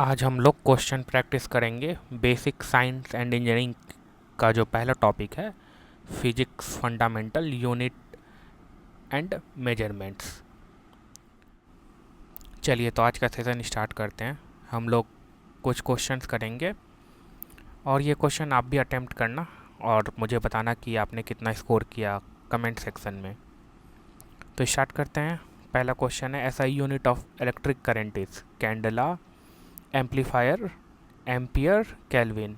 आज हम लोग क्वेश्चन प्रैक्टिस करेंगे बेसिक साइंस एंड इंजीनियरिंग का जो पहला टॉपिक है physics fundamental unit and measurements. चलिए तो आज का सेशन स्टार्ट करते हैं। हम लोग कुछ क्वेश्चंस करेंगे और ये क्वेश्चन आप भी अटेम्प्ट करना और मुझे बताना कि आपने कितना स्कोर किया कमेंट सेक्शन में। तो स्टार्ट करते हैं। पहला क्वेश्चन है SI unit of electric current is candela, amplifier, ampere, kelvin.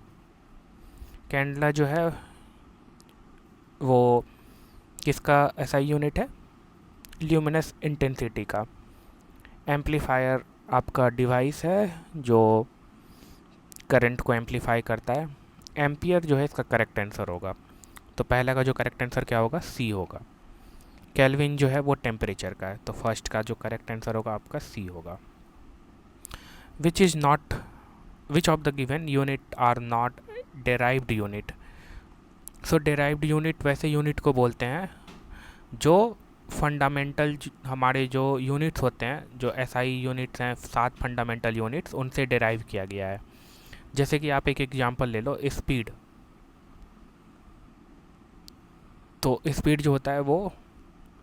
Candela जो है वो किसका एसआई यूनिट है? ल्यूमिनस इंटेंसिटी का। एम्पलीफायर आपका डिवाइस है जो करंट को एम्पलीफाई करता है। एम्पियर जो है इसका करेक्ट आंसर होगा। तो पहला का जो करेक्ट आंसर क्या होगा? सी होगा। केल्विन जो है वो टेम्परेचर का है, तो फर्स्ट का जो करेक्ट आंसर होगा आपका सी होगा। Which is not which of the given unit are not derived unit. So derived unit वैसे यूनिट को बोलते हैं जो फंडामेंटल हमारे जो यूनिट्स होते हैं, जो एसआई यूनिट्स हैं 7 फंडामेंटल यूनिट्स, उनसे डेराइव किया गया है। जैसे कि आप एक एग्जांपल ले लो, स्पीड। तो स्पीड जो होता है वो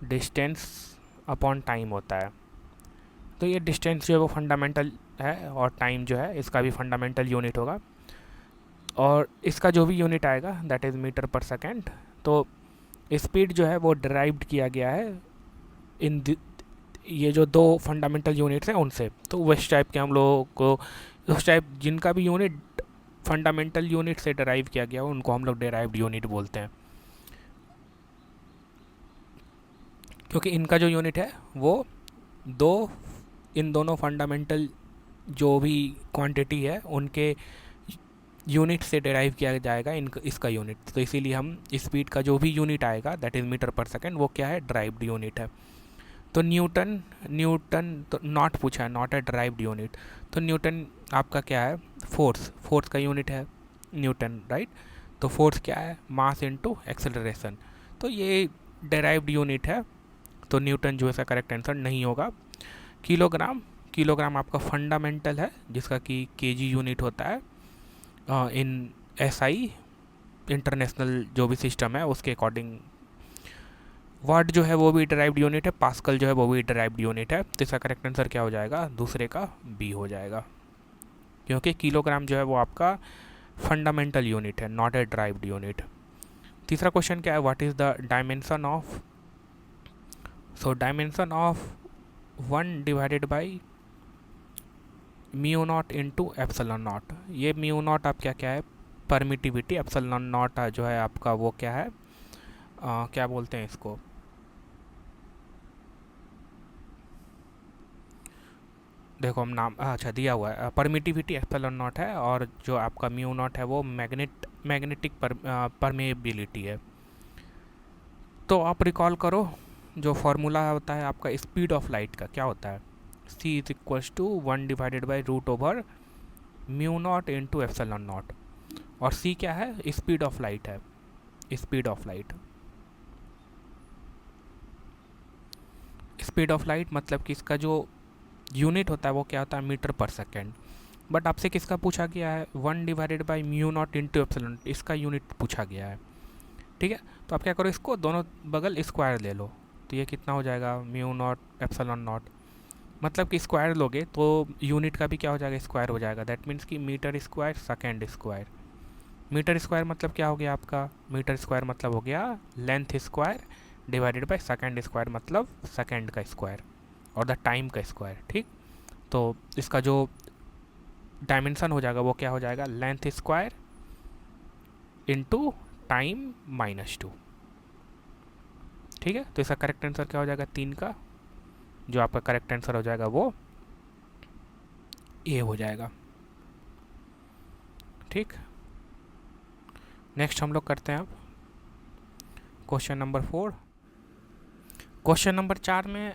डिस्टेंस अपॉन टाइम होता है। तो ये डिस्टेंस जो है वो फंडामेंटल है और टाइम जो है इसका भी फंडामेंटल यूनिट होगा। और इसका जो भी यूनिट आएगा दैट इज़ मीटर पर सेकेंड। तो स्पीड जो है वो डिराइव्ड किया गया है इन ये जो दो फंडामेंटल यूनिट्स हैं उनसे। तो उस टाइप के हम लोगों को, उस टाइप जिनका भी यूनिट फंडामेंटल यूनिट से डिराइव किया गया हो उनको हम लोग डिराइव्ड यूनिट बोलते हैं, क्योंकि इनका जो यूनिट है वो दो इन दोनों फंडामेंटल जो भी क्वांटिटी है उनके यूनिट से डिराइव किया जाएगा इसका यूनिट। तो इसीलिए हम स्पीड का जो भी यूनिट आएगा दैट इज़ मीटर पर सेकेंड, वो क्या है? डिराइव्ड यूनिट है। तो न्यूटन न्यूटन तो नॉट पूछा है, नॉट ए ड्राइव्ड यूनिट। तो न्यूटन आपका क्या है? फोर्स। फोर्स का यूनिट है न्यूटन, राइट। तो फोर्स क्या है? Mass into acceleration. तो ये डेराइव्ड यूनिट है, तो न्यूटन जो है इसका करेक्ट आंसर नहीं होगा। किलोग्राम। किलोग्राम आपका फंडामेंटल है जिसका कि केजी यूनिट होता है इन एसआई इंटरनेशनल जो भी सिस्टम है उसके अकॉर्डिंग। वाट जो है वो भी डिराइव्ड यूनिट है, पास्कल जो है वो भी डिराइव्ड यूनिट है। तो इसका करेक्ट आंसर क्या हो जाएगा? दूसरे का बी हो जाएगा, क्योंकि किलोग्राम जो है वो आपका फंडामेंटल यूनिट है, नॉट ए डिराइव्ड यूनिट। तीसरा क्वेश्चन क्या है? What is the dimension of. So dimension of 1 divided by mu naught into epsilon not. ये म्यू नॉट आप क्या क्या है? परमिटिविटी। एप्सलॉन नॉट जो है आपका वो क्या है? क्या बोलते हैं इसको? देखो हम नाम अच्छा दिया हुआ है, परमिटिविटी एप्सिलॉन नॉट है, और जो आपका म्यू नॉट है वो मैग्नेटिक परमेबिलिटी है। तो आप रिकॉल करो, जो फार्मूला होता है आपका स्पीड ऑफ लाइट का क्या होता है? C is equals to 1 divided by root over mu naught into epsilon naught. और सी क्या है? स्पीड ऑफ लाइट है। Speed of light, speed of light मतलब कि इसका जो यूनिट होता है वो क्या होता है? मीटर पर सेकेंड। बट आपसे किसका पूछा गया है? 1 divided by mu naught into epsilon, इसका यूनिट पूछा गया है। ठीक है, तो आप क्या करो, इसको दोनों बगल स्क्वायर ले लो। तो ये कितना हो जाएगा? Mu naught epsilon not. मतलब कि स्क्वायर लोगे तो यूनिट का भी क्या हो जाएगा? स्क्वायर हो जाएगा। दैट मीन्स कि metre square second square. Metre square मतलब क्या हो गया आपका? मीटर स्क्वायर मतलब हो गया length square divided by second square, मतलब सेकेंड का स्क्वायर और द टाइम का स्क्वायर। ठीक, तो इसका जो डायमेंशन हो जाएगा वो क्या हो जाएगा? Length square into time -2। ठीक है, तो इसका करेक्ट आंसर क्या हो जाएगा? 3 का जो आपका करेक्ट आंसर हो जाएगा वो ए हो जाएगा। ठीक, नेक्स्ट हम लोग करते हैं अब क्वेश्चन नंबर 4। क्वेश्चन नंबर 4 में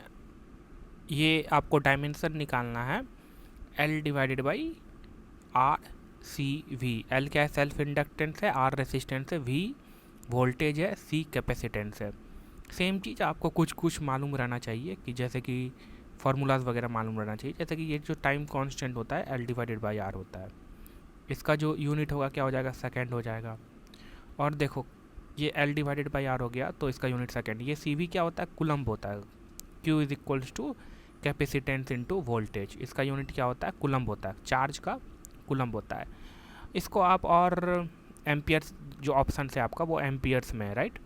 ये आपको डायमेंशन निकालना है L divided by R C V. L क्या है? सेल्फ इंडक्टेंस है, आर रेसिस्टेंस है, वी वोल्टेज है, सी कैपेसिटेंस है। सेम चीज़ आपको कुछ कुछ मालूम रहना चाहिए कि जैसे कि फार्मूलाज वगैरह मालूम रहना चाहिए। जैसे कि ये जो टाइम कांस्टेंट होता है L डिवाइडेड बाई आर होता है, इसका जो यूनिट होगा क्या हो जाएगा, सेकेंड हो जाएगा। और देखो ये L डिवाइडेड बाई आर हो गया तो इसका यूनिट सेकेंड। ये सी वी क्या होता है, कुलम्ब होता है। Q is equals to capacitance into voltage, इसका यूनिट क्या होता है, कुलम्ब होता है, चार्ज का कुलम्ब होता है। इसको आप और एम्पियर्स, जो ऑप्शन है आपका वो एम्पियर्स में है, राइट।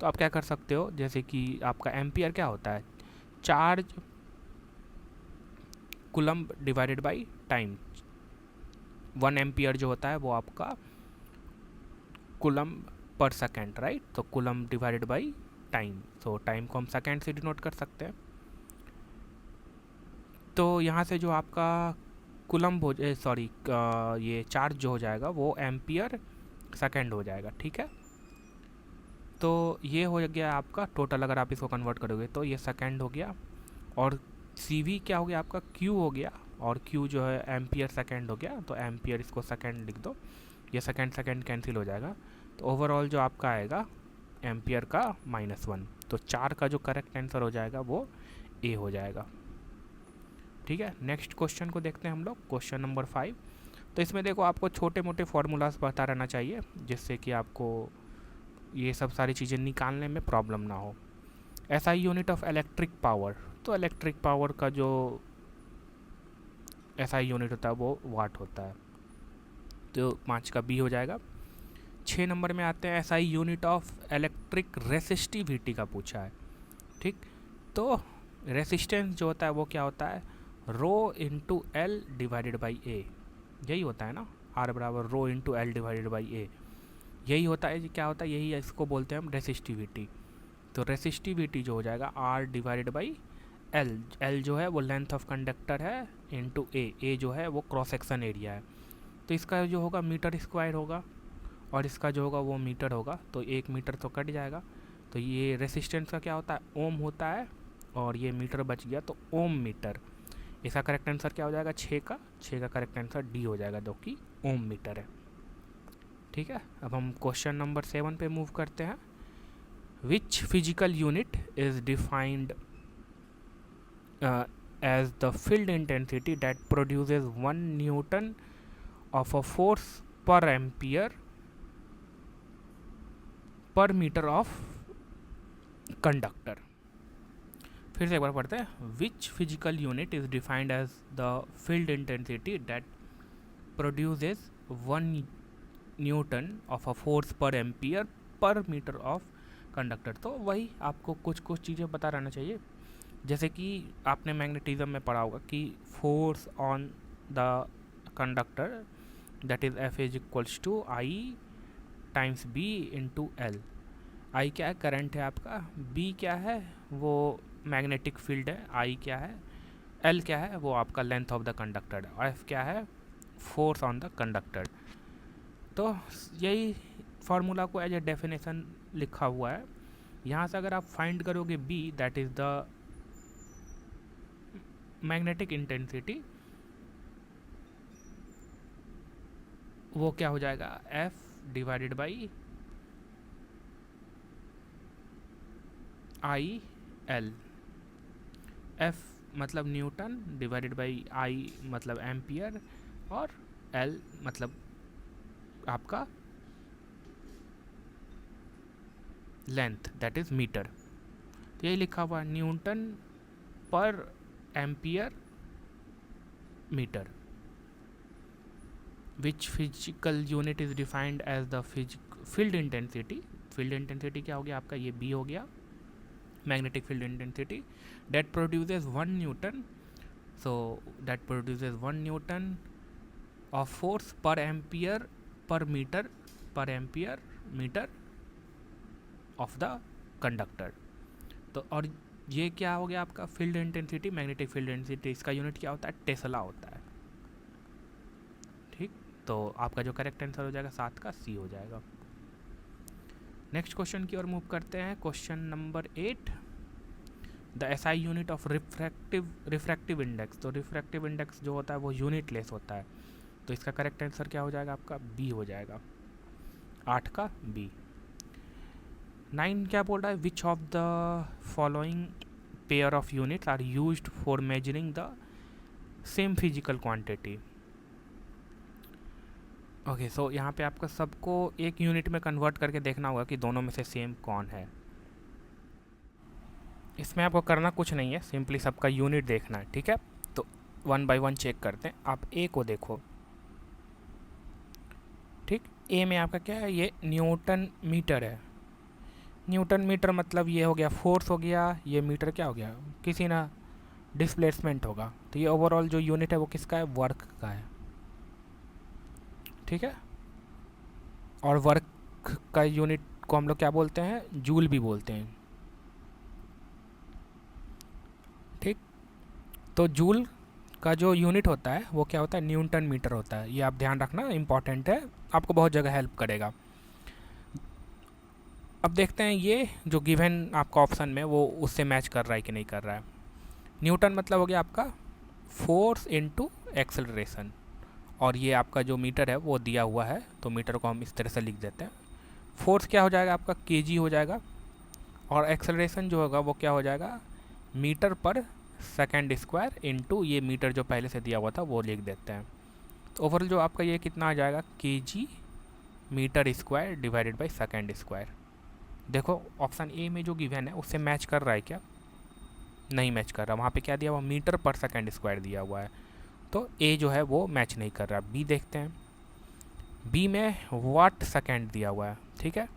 तो आप क्या कर सकते हो, जैसे कि आपका एम्पियर क्या होता है, charge coulomb divided by time. 1 ampere जो होता है वो आपका कुलम्ब पर सेकेंड, राइट। तो कुलम्ब डिवाइडेड बाई टाइम, तो टाइम को हम सेकेंड से डिनोट कर सकते हैं। तो यहाँ से जो आपका कुलम्ब हो सॉरी ये चार्ज जो हो जाएगा वो एम्पियर सेकेंड हो जाएगा, ठीक है। तो ये हो गया आपका टोटल, अगर आप इसको कन्वर्ट करोगे तो ये सेकेंड हो गया। और सी वी क्या हो गया आपका, क्यू हो गया, और क्यू जो है एम्पियर सेकेंड हो गया, तो एम्पियर इसको सेकेंड लिख दो, ये सेकेंड सेकेंड कैंसिल हो जाएगा। तो ओवरऑल जो आपका आएगा एम्पियर का -1, तो 4 का जो करेक्ट आंसर हो जाएगा वो ए हो जाएगा, ठीक है। नेक्स्ट क्वेश्चन को देखते हैं हम लोग, क्वेश्चन नंबर 5। तो इसमें देखो आपको छोटे मोटे फार्मूलाज पता रहना चाहिए, जिससे कि आपको ये सब सारी चीज़ें निकालने में प्रॉब्लम ना हो। SI unit of electric power, तो इलेक्ट्रिक पावर का जो SI यूनिट होता है वो वाट होता है, तो 5 का बी हो जाएगा। 6 नंबर में आते हैं, SI unit of electric resistivity का पूछा है, ठीक। तो रेसिस्टेंस जो होता है वो क्या होता है, rho into L divided by ए, यही होता है ना, आर बराबर rho into L divided by ए, यही होता है। क्या होता है, यही इसको बोलते हैं हम रेसिस्टिविटी। तो रेसिस्टिविटी जो हो जाएगा R divided by L, L जो है वो लेंथ ऑफ कंडक्टर है, इंटू ए जो है वो क्रॉस सेक्शन एरिया है। तो इसका जो होगा मीटर स्क्वायर होगा, और इसका जो होगा वो मीटर होगा, तो 1 मीटर तो कट जाएगा। तो ये रेसिस्टेंस का क्या होता है, ओम होता है, और ये मीटर बच गया तो ओम मीटर। इसका करेक्ट आंसर क्या हो जाएगा, 6 का करेक्ट आंसर डी हो जाएगा, जो कि ओम मीटर है, ठीक है। अब हम क्वेश्चन नंबर 7 पे मूव करते हैं। Which physical unit is defined as the field intensity that produces 1 Newton of a force per ampere per meter of conductor। फिर से एक बार पढ़ते हैं, which physical unit is defined as the field intensity that produces 1 newton of a force per ampere per metre of conductor. तो वही आपको कुछ कुछ चीज़ें पता रहना चाहिए, जैसे कि आपने मैग्नेटिज्म में पढ़ा होगा कि force on the conductor that is F is equals to I times B into L. I क्या है, करंट है आपका, B क्या है, वो मैग्नेटिक फील्ड है, I क्या है, L क्या है, वो आपका लेंथ ऑफ द कंडक्टर है, और F क्या है, फोर्स ऑन द कंडक्टर। तो यही फार्मूला को एज ए डेफिनेशन लिखा हुआ है। यहाँ से अगर आप फाइंड करोगे B that is the magnetic intensity, वो क्या हो जाएगा, F divided by I L. F मतलब न्यूटन डिवाइडेड बाई I मतलब एम्पियर, और L मतलब आपका लेंथ दैट इज मीटर। तो यही लिखा हुआ newton per ampere metre. Which physical unit is defined as the field intensity, field intensity क्या हो गया आपका, ये बी हो गया, magnetic field intensity that produces 1 newton, so that produces 1 newton of force per ampere per ampere metre of the conductor. तो और ये क्या हो गया आपका field intensity, magnetic field intensity, इसका यूनिट क्या होता है, टेस्ला होता है, ठीक। तो आपका जो करेक्ट आंसर हो जाएगा 7 का सी हो जाएगा। नेक्स्ट क्वेश्चन की ओर मूव करते हैं, question number 8। The SI unit of refractive index, तो रिफ्रैक्टिव इंडेक्स जो होता है वो यूनिट लेस होता है, तो इसका करेक्ट आंसर क्या हो जाएगा आपका, बी हो जाएगा, 8 का बी। 9 क्या बोल रहा है, which of the following pair of units are used for measuring the same physical quantity. Okay, so यहाँ पे आपको सबको एक यूनिट में कन्वर्ट करके देखना होगा कि दोनों में से सेम कौन है। इसमें आपको करना कुछ नहीं है, सिंपली सबका यूनिट देखना है, ठीक है। तो 1 बाय 1 चेक करते हैं। आप ए को देखो, ठीक। ए में आपका क्या है, ये न्यूटन मीटर है। न्यूटन मीटर मतलब ये हो गया फोर्स हो गया, ये मीटर क्या हो गया, किसी ना डिस्प्लेसमेंट होगा। तो ये ओवरऑल जो यूनिट है वो किसका है, वर्क का है, ठीक है। और वर्क का यूनिट को हम लोग क्या बोलते हैं, जूल भी बोलते हैं, ठीक। तो जूल का जो यूनिट होता है वो क्या होता है, न्यूटन मीटर होता है। ये आप ध्यान रखना, इंपॉर्टेंट है, आपको बहुत जगह हेल्प करेगा। अब देखते हैं ये जो गिवन आपका ऑप्शन में वो उससे मैच कर रहा है कि नहीं कर रहा है। न्यूटन मतलब हो गया आपका फोर्स इनटू एक्सेलरेशन, और ये आपका जो मीटर है वो दिया हुआ है, तो मीटर को हम इस तरह से लिख देते हैं। फोर्स क्या हो जाएगा आपका, केजी हो जाएगा, और एक्सेलरेशन जो होगा वो क्या हो जाएगा, मीटर पर सेकेंड स्क्वायर इनटू ये मीटर जो पहले से दिया हुआ था वो लिख देते हैं। तो ओवरऑल जो आपका ये कितना आ जाएगा, kg metre square divided by second square. देखो ऑप्शन ए में जो गिवन है उससे मैच कर रहा है क्या, नहीं मैच कर रहा। वहाँ पे क्या दिया हुआ, मीटर पर सेकेंड स्क्वायर दिया हुआ है, तो ए जो है वो मैच नहीं कर रहा। बी देखते हैं, बी में वाट सेकेंड दिया हुआ है, ठीक है।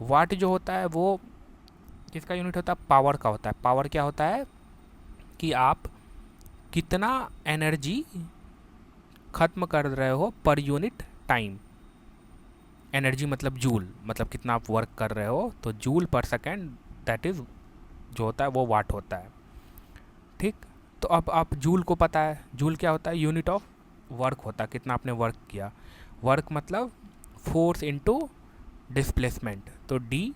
वाट जो होता है वो किसका यूनिट होता है, पावर का होता है। पावर क्या होता है कि आप कितना एनर्जी खत्म कर रहे हो पर यूनिट टाइम। एनर्जी मतलब जूल, मतलब कितना आप वर्क कर रहे हो, तो जूल पर सेकेंड दैट इज़ जो होता है वो वाट होता है, ठीक। तो अब आप जूल को पता है, जूल क्या होता है, यूनिट ऑफ वर्क होता है, कितना आपने वर्क किया। वर्क मतलब फोर्स इनटू डिस्प्लेसमेंट, तो डी,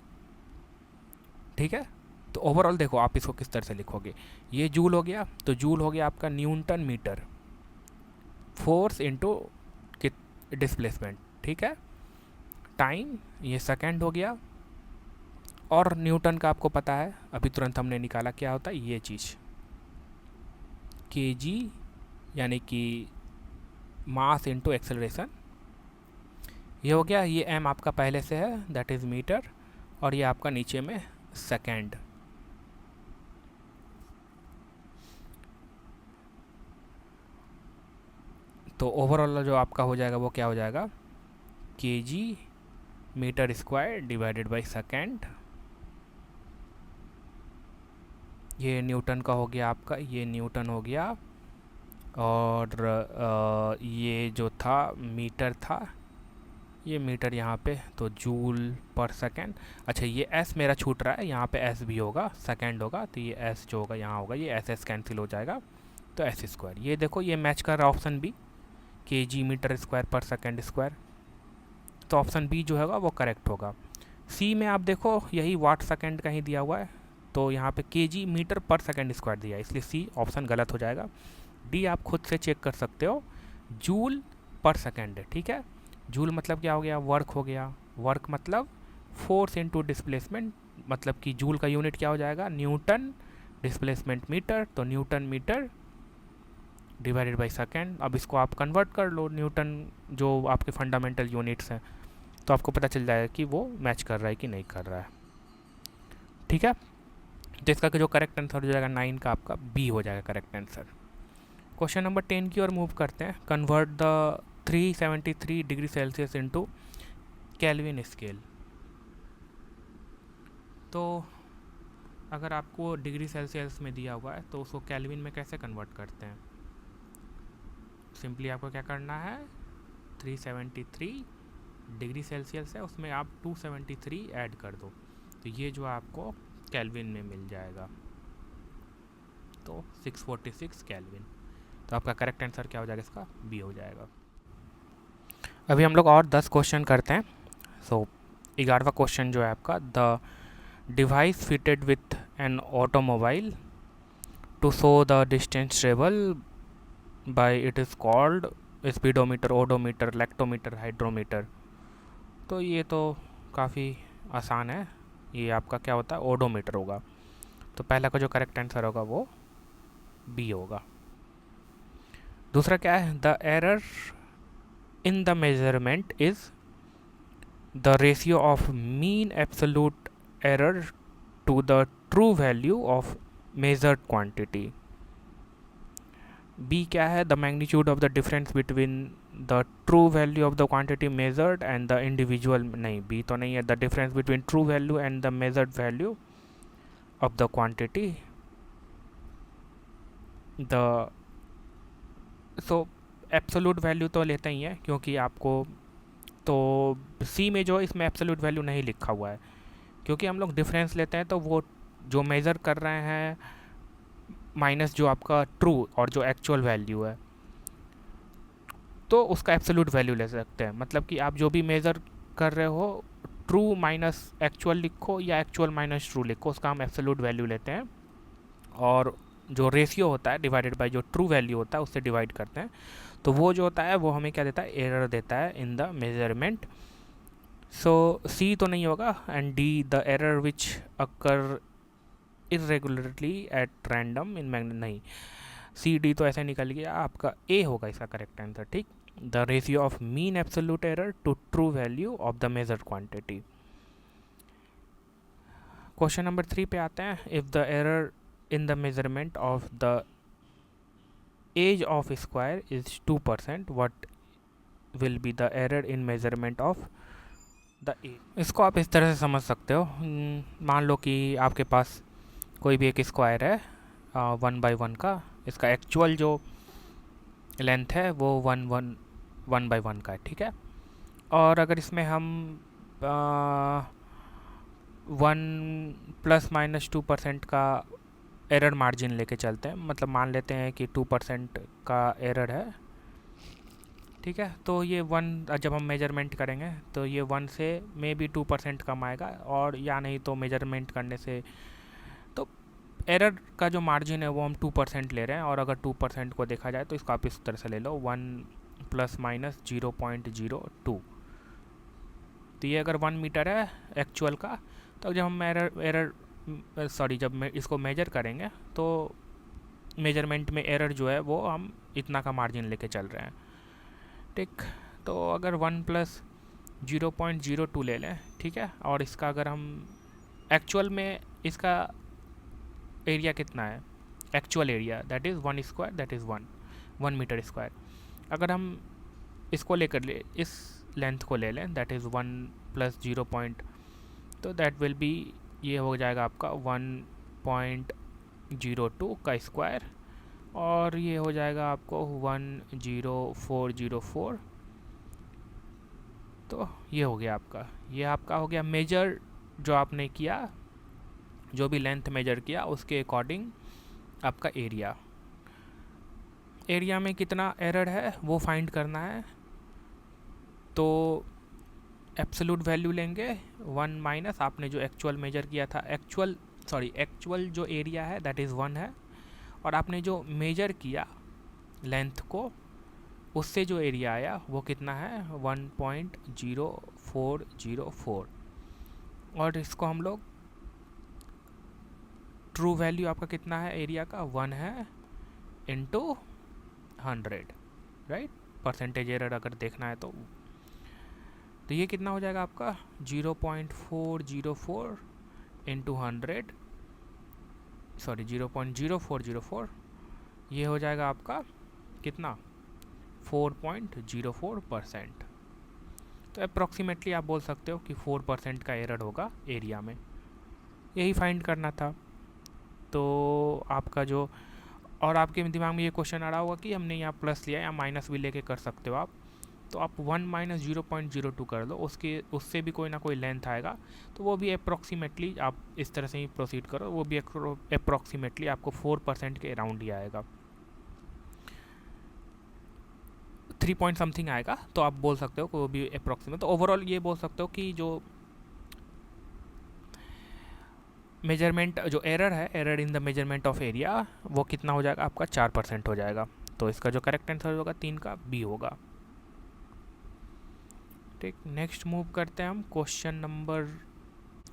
ठीक है। तो ओवरऑल देखो आप इसको किस तरह से लिखोगे, ये जूल हो गया, तो जूल हो गया आपका newton metre, force into displacement, ठीक है। टाइम ये सेकेंड हो गया, और न्यूटन का आपको पता है, अभी तुरंत हमने निकाला, क्या होता है ये चीज़, केजी, यानी कि मास इनटू एक्सेलरेशन। ये हो गया, ये एम आपका पहले से है दैट इज़ मीटर, और ये आपका नीचे में सेकेंड। तो ओवरऑल जो आपका हो जाएगा वो क्या हो जाएगा, kg metre square divided by second. ये न्यूटन का हो गया आपका, ये न्यूटन हो गया, और ये जो था मीटर था, ये मीटर यहाँ पे, तो जूल पर सेकेंड। अच्छा ये एस मेरा छूट रहा है, यहाँ पे एस भी होगा, सेकेंड होगा, तो ये एस जो होगा यहाँ होगा, ये एस एस कैंसिल हो जाएगा, तो एस स्क्वायर। ये देखो ये मैच कर रहा है ऑप्शन बी, के जी मीटर स्क्वायर पर सेकेंड स्क्वायर, तो ऑप्शन बी जो होगा वो करेक्ट होगा। सी में आप देखो यही वाट सेकेंड कहीं दिया हुआ है, तो यहाँ पे के जी मीटर पर सेकेंड स्क्वायर दिया है, इसलिए सी ऑप्शन गलत हो जाएगा। डी आप खुद से चेक कर सकते हो, जूल पर सेकेंड है, ठीक है। जूल मतलब क्या हो गया, वर्क हो गया, वर्क मतलब फोर्स इनटू डिस्प्लेसमेंट, मतलब कि जूल का यूनिट क्या हो जाएगा, न्यूटन, डिस्प्लेसमेंट मीटर, तो newton metre divided by second. अब इसको आप कन्वर्ट कर लो न्यूटन जो आपके फंडामेंटल यूनिट्स हैं, तो आपको पता चल जाएगा कि वो मैच कर रहा है कि नहीं कर रहा है, ठीक है। तो इसका जो करेक्ट आंसर हो जाएगा 9 का आपका बी हो जाएगा करेक्ट आंसर। क्वेश्चन नंबर 10 की ओर मूव करते हैं। Convert the 373 degree Celsius into kelvin scale. तो अगर आपको डिग्री सेल्सियस में दिया हुआ है तो उसको केल्विन में कैसे कन्वर्ट करते हैं, सिंपली आपको क्या करना है, 373 डिग्री सेल्सियस है, उसमें आप 273 ऐड कर दो, तो ये जो आपको केल्विन में मिल जाएगा, तो 646 केल्विन। तो आपका करेक्ट आंसर क्या हो जाएगा, इसका बी हो जाएगा। अभी हम लोग और 10 क्वेश्चन करते हैं। सो 11वां क्वेश्चन जो है आपका, the device fitted with an automobile to show the distance travel by it is called speedometer, odometer, lactometer, hydrometer. तो ये तो काफ़ी आसान है, ये आपका क्या होता है, ओडोमीटर होगा। तो पहला का जो करेक्ट आंसर होगा वो बी होगा। दूसरा क्या है, the error in the measurement is the ratio of mean absolute error to the true value of measured quantity. B क्या है, the magnitude of the difference between the true value of the quantity measured and the individual, नहीं B तो नहीं है, the difference between true value and the measured value of the quantity. The so absolute value तो लेते ही हैं क्योंकि आपको, तो सी में जो इसमें एब्सोल्यूट वैल्यू नहीं लिखा हुआ है क्योंकि हम लोग डिफरेंस लेते हैं तो वो जो मेज़र कर रहे हैं माइनस जो आपका ट्रू और जो एक्चुअल वैल्यू है तो उसका एब्सोल्यूट वैल्यू ले सकते हैं। मतलब कि आप जो भी मेज़र कर रहे हो ट्रू माइनस एक्चुअल लिखो या एक्चुअल माइनस ट्रू लिखो, उसका हम एब्सोल्यूट वैल्यू लेते हैं और जो रेशियो होता है डिवाइडेड बाय जो ट्रू वैल्यू होता है उससे डिवाइड करते हैं। तो वो जो होता है वो हमें क्या देता है, एरर देता है इन द मेजरमेंट। सो सी तो नहीं होगा and D the error which occur irregularly at random in magnet, नहीं सी डी तो ऐसे निकल गया, आपका ए होगा इसका करेक्ट आंसर। ठीक, the ratio of mean absolute error to true value of the measured quantity. Question number 3 पे आते हैं, if the error in the measurement of the age of square is 2%, what will be the error in measurement of the age। इसको आप इस तरह से समझ सकते हो, मान लो कि आपके पास कोई भी एक स्क्वायर है 1/1 का, इसका एक्चुअल जो लेंथ है वो 1/1 का है, ठीक है। और अगर इसमें हम 1 ± 2% का एरर मार्जिन लेके चलते हैं, मतलब मान लेते हैं कि 2% का एरर है, ठीक है। तो ये 1 जब हम मेजरमेंट करेंगे तो ये 1 से मे बी 2% कम आएगा, और या नहीं तो मेजरमेंट करने से तो एरर का जो मार्जिन है वो हम 2% ले रहे हैं। और अगर 2% को देखा जाए तो इसको आप इस तरह से ले लो 1 ± 0.02। तो ये अगर 1 मीटर है एक्चुअल का, तो जब हम जब इसको मेजर करेंगे तो मेजरमेंट में एरर जो है वो हम इतना का मार्जिन लेके चल रहे हैं, ठीक। तो अगर 1 + 0.02 ले लें, ठीक है, और इसका अगर हम एक्चुअल में इसका एरिया कितना है, actual area that is 1 square, that is 1 metre square. अगर हम इसको लेकर इस लेंथ को ले लें दैट इज़ 1 + 0. तो दैट विल बी, ये हो जाएगा आपका 1.02 का स्क्वायर, और ये हो जाएगा आपको 10404। तो ये हो गया आपका, ये आपका हो गया मेजर जो आपने किया, जो भी लेंथ मेजर किया उसके अकॉर्डिंग आपका एरिया। एरिया में कितना एरर है वो फाइंड करना है, तो एब्सोल्यूट वैल्यू लेंगे 1 माइनस आपने जो एक्चुअल मेजर किया था, एक्चुअल जो एरिया है दैट इज़ 1 है, और आपने जो मेजर किया लेंथ को उससे जो एरिया आया वो कितना है 1.0404। और इसको हम लोग ट्रू वैल्यू आपका कितना है एरिया का 1 है इंटू 100, राइट। परसेंटेज एरर अगर देखना है तो ये कितना हो जाएगा आपका 0.404 इंटू 100, 0.0404, ये हो जाएगा आपका कितना 4.04%। तो अप्रॉक्सीमेटली आप बोल सकते हो कि 4% का एरर होगा एरिया में, यही फाइंड करना था। तो आपका जो, और आपके दिमाग में ये क्वेश्चन आ रहा होगा कि हमने यहाँ प्लस लिया या माइनस भी लेके कर सकते हो आप, तो आप 1 - 0.02 कर लो, उससे भी कोई ना कोई लेंथ आएगा, तो वो भी अप्रॉक्सीमेटली आप इस तरह से ही प्रोसीड करो, वो भी अप्रॉक्सीमेटली आपको 4% के अराउंड ही आएगा, 3 पॉइंट समथिंग आएगा। तो आप बोल सकते हो कि वो भी अप्रॉक्सीमेट, तो ओवरऑल ये बोल सकते हो कि जो मेजरमेंट जो एरर है, error in the measurement of area, वो कितना हो जाएगा आपका 4% हो जाएगा। तो इसका जो करेक्ट आंसर होगा 3 का बी होगा, ठीक। नेक्स्ट मूव करते हैं हम क्वेश्चन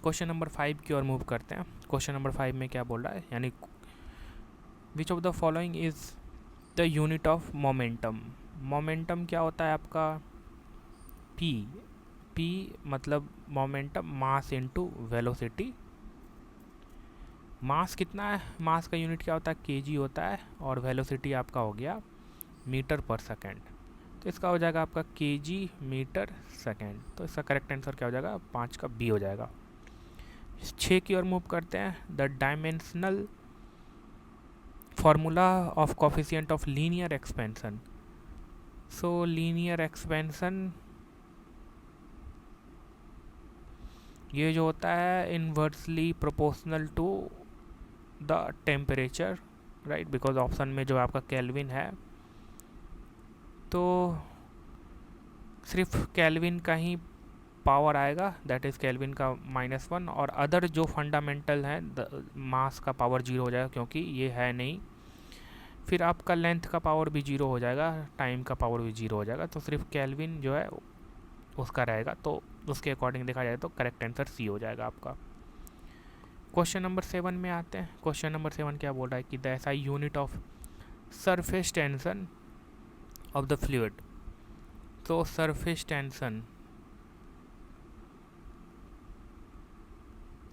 क्वेश्चन नंबर 5 की ओर मूव करते हैं। क्वेश्चन नंबर 5 में क्या बोल रहा है, यानी विच of the following is the unit of momentum. Momentum क्या होता है आपका, पी। पी मतलब मोमेंटम, मास इनटू वेलोसिटी। मास कितना है, मास का यूनिट क्या होता है, केजी होता है, और वेलोसिटी आपका हो गया मीटर पर सेकेंड। तो इसका हो जाएगा आपका केजी मीटर सेकेंड। तो इसका करेक्ट आंसर क्या हो जाएगा, 5 का बी हो जाएगा। 6 की ओर मूव करते हैं। The dimensional formula of coefficient of linear expansion. So linear expansion ये जो होता है inversely proportional to the temperature, right, because option में जो आपका केल्विन है, तो सिर्फ केल्विन का ही पावर आएगा, दैट इज़ केल्विन का -1, और अदर जो फंडामेंटल है मास का पावर 0 हो जाएगा क्योंकि ये है नहीं। फिर आपका लेंथ का पावर भी 0 हो जाएगा, टाइम का पावर भी 0 हो जाएगा, तो सिर्फ केल्विन जो है उसका रहेगा। तो उसके अकॉर्डिंग देखा जाए तो करेक्ट आंसर सी हो जाएगा आपका। क्वेश्चन नंबर 7 में आते हैं। क्वेश्चन नंबर 7 क्या बोल रहा है कि the SI unit of surface tension of the fluid. तो सरफेस टेंशन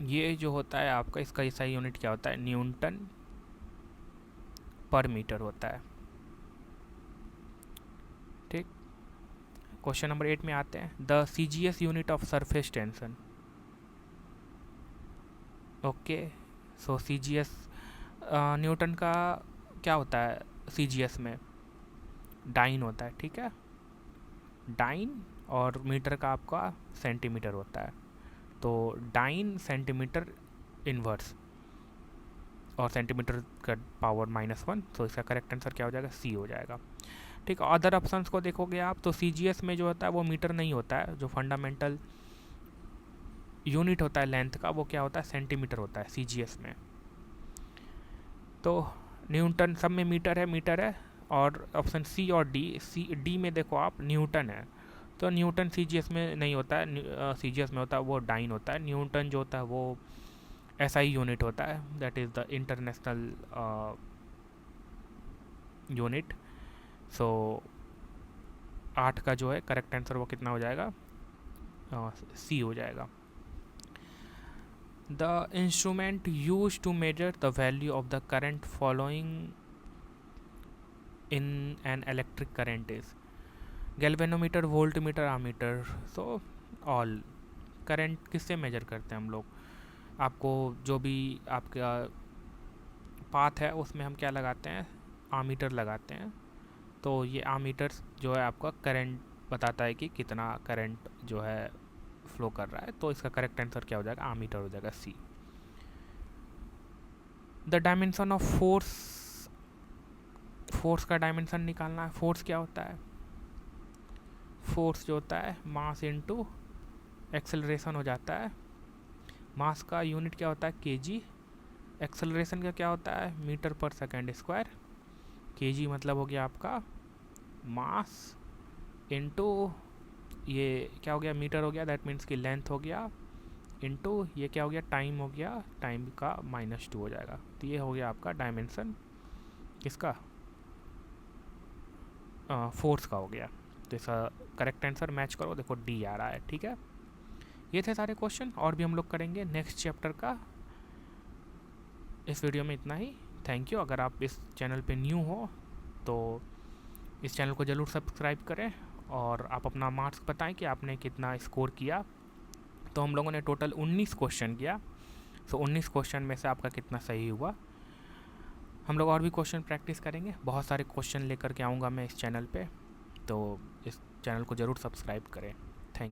ये जो होता है आपका, इसका एसआई यूनिट क्या होता है, न्यूटन पर मीटर होता है। ठीक, क्वेश्चन नंबर 8 में आते हैं। The CGS unit of surface tension. Okay, so CGS Newton का क्या होता है, सीजीएस में डाइन होता है, ठीक है, डाइन, और मीटर का आपका सेंटीमीटर होता है। तो डाइन सेंटीमीटर इनवर्स, और सेंटीमीटर का पावर -1, तो इसका करेक्ट आंसर क्या हो जाएगा, सी हो जाएगा। ठीक, अदर ऑप्शंस को देखोगे आप तो सीजीएस में जो होता है वो मीटर नहीं होता है, जो फंडामेंटल यूनिट होता है लेंथ का वो क्या होता है, सेंटीमीटर होता है सीजीएस में। तो न्यूटन सब में मीटर है, और ऑप्शन सी और डी में देखो आप न्यूटन है, तो न्यूटन सीजीएस में नहीं होता है, सीजीएस में होता है वो डाइन होता है। न्यूटन जो होता है वो एसआई यूनिट होता है, that is the international unit. So 8 का जो है करेक्ट आंसर वो कितना हो जाएगा, सी हो जाएगा। The instrument use to measure the value of the current following in an electric current is galvanometer, voltmeter, ammeter. So all current किससे मेजर करते हैं हम लोग, आपको जो भी आपका पाथ है उसमें हम क्या लगाते हैं, आमीटर लगाते हैं। तो ये आमीटर जो है आपका करंट बताता है कि कितना करंट जो है फ्लो कर रहा है। तो इसका करेक्ट आंसर क्या हो जाएगा, आमीटर हो जाएगा, C. The dimension of force. Force का डायमेंशन निकालना है। फोर्स क्या होता है, फोर्स जो होता है मास इनटू एक्सेलरेशन हो जाता है। मास का यूनिट क्या होता है, केजी। एक्सेलरेशन का क्या होता है, मीटर पर सेकेंड स्क्वायर। केजी मतलब हो गया आपका मास इनटू ये क्या हो गया, मीटर हो गया, दैट मीन्स की लेंथ हो गया, इनटू ये क्या हो गया, टाइम हो गया, टाइम का -2 हो जाएगा। तो ये हो गया आपका डायमेंशन किसका, फोर्स का हो गया। तो इसका करेक्ट आंसर मैच करो, देखो डी आ रहा है। ठीक है, ये थे सारे क्वेश्चन, और भी हम लोग करेंगे नेक्स्ट चैप्टर का। इस वीडियो में इतना ही। Thank you. अगर आप इस चैनल पे न्यू हो तो इस चैनल को ज़रूर सब्सक्राइब करें, और आप अपना मार्क्स बताएं कि आपने कितना स्कोर किया। तो हम लोगों ने टोटल 19 क्वेश्चन किया, तो 19 क्वेश्चन में से आपका कितना सही हुआ। हम लोग और भी क्वेश्चन प्रैक्टिस करेंगे, बहुत सारे क्वेश्चन लेकर के आऊँगा मैं इस चैनल पे, तो इस चैनल को ज़रूर सब्सक्राइब करें।